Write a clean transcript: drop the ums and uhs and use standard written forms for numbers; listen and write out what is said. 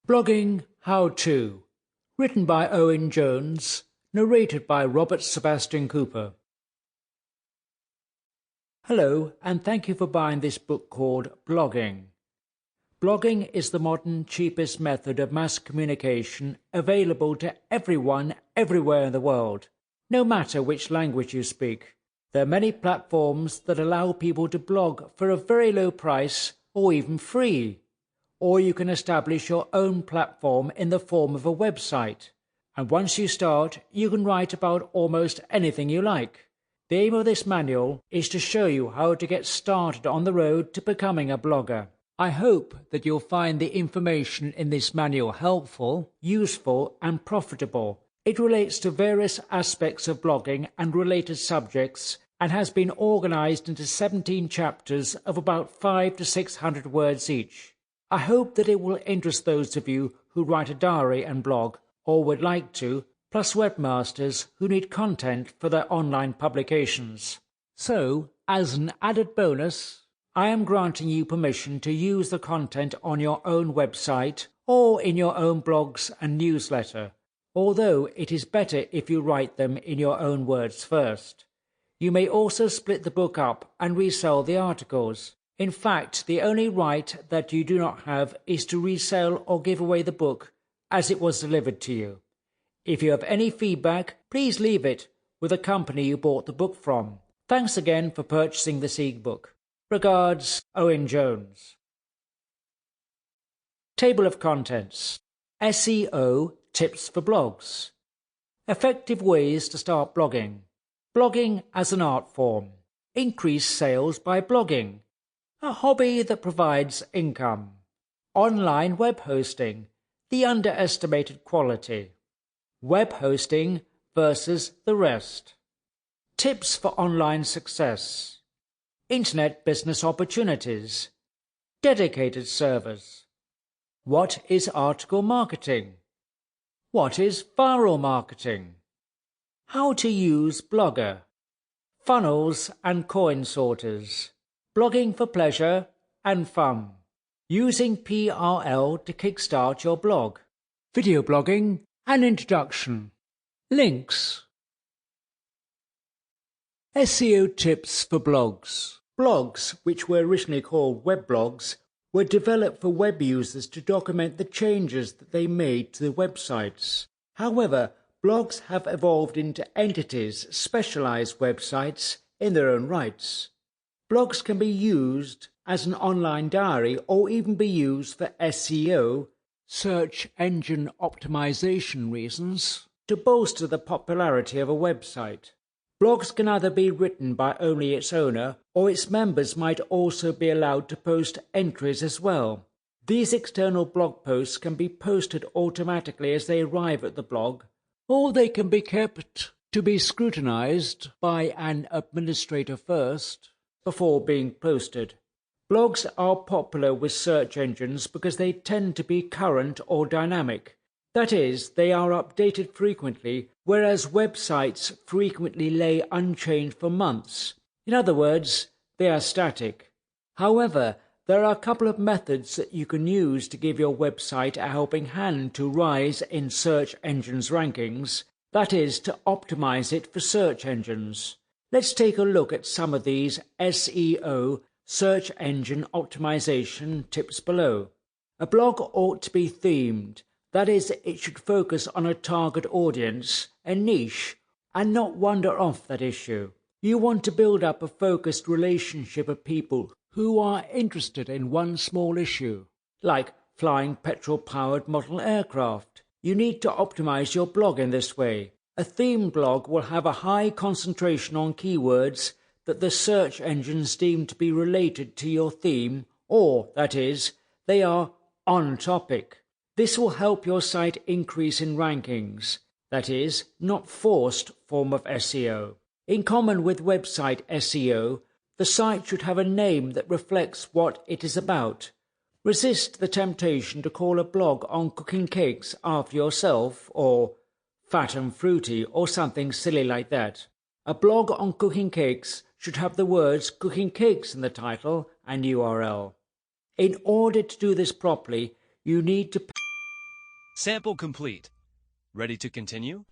Blogging How-To, written by Owen Jones, narrated by Sebastian Cooper. Hello, and thank you for buying this book called Blogging. Blogging is the modern, cheapest method of mass communication available to everyone, everywhere in the world, no matter which language you speak. There are many platforms that allow people to blog for a very low price or even free. Or you can establish your own platform in the form of a website. And once you start, you can write about almost anything you like. The aim of this manual is to show you how to get started on the road to becoming a blogger. I hope that you'll find the information in this manual helpful, useful, and profitable. It relates to various aspects of blogging and related subjects and has been organized into 17 chapters of about 500 to 600 words each. I hope that it will interest those of you who write a diary and blog, or would like to, plus webmasters who need content for their online publications. So, as an added bonus, I am granting you permission to use the content on your own website or in your own blogs and newsletter, although it is better if you write them in your own words first. You may also split the book up and resell the articles. In fact, the only right that you do not have is to resell or give away the book as it was delivered to you. If you have any feedback, please leave it with the company you bought the book from. Thanks again for purchasing this e-book. Regards, Owen Jones. Table of Contents. SEO Tips for Blogs. Effective ways to start blogging. Blogging as an art form. Increase sales by blogging. A hobby that provides income. Online web hosting, the underestimated quality. Web hosting versus the rest. Tips for online success. Internet business opportunities. Dedicated servers. What is article marketing? What is viral marketing? How to use Blogger. Funnels and coin sorters. Blogging for pleasure and fun. Using S.R.L.S to kickstart your blog. Video blogging and introduction. Links. SEO tips for blogs. Blogs, which were originally called weblogs, were developed for web users to document the changes that they made to the websites. However, blogs have evolved into entities, specialized websites, in their own rights. Blogs can be used as an online diary or even be used for SEO, search engine optimization reasons, to bolster the popularity of a website. Blogs can either be written by only its owner, or its members might also be allowed to post entries as well. These external blog posts can be posted automatically as they arrive at the blog, or they can be kept to be scrutinized by an administrator first, before being posted. Blogs are popular with search engines because they tend to be current or dynamic. That is, they are updated frequently, whereas websites frequently lay unchanged for months. In other words, they are static. However, there are a couple of methods that you can use to give your website a helping hand to rise in search engines' rankings, that is, to optimize it for search engines. Let's take a look at some of these SEO, search engine optimization, tips below. A blog ought to be themed. That is, it should focus on a target audience, a niche, and not wander off that issue. You want to build up a focused relationship of people who are interested in one small issue, like flying petrol-powered model aircraft. You need to optimize your blog in this way. A theme blog will have a high concentration on keywords that the search engines deem to be related to your theme, or, that is, they are on topic. This will help your site increase in rankings, that is, not forced form of SEO. In common with website SEO, the site should have a name that reflects what it is about. Resist the temptation to call a blog on cooking cakes after yourself, or fat and fruity, or something silly like that. A blog on cooking cakes should have the words cooking cakes in the title and URL. In order to do this properly, you need to Sample complete. Ready to continue?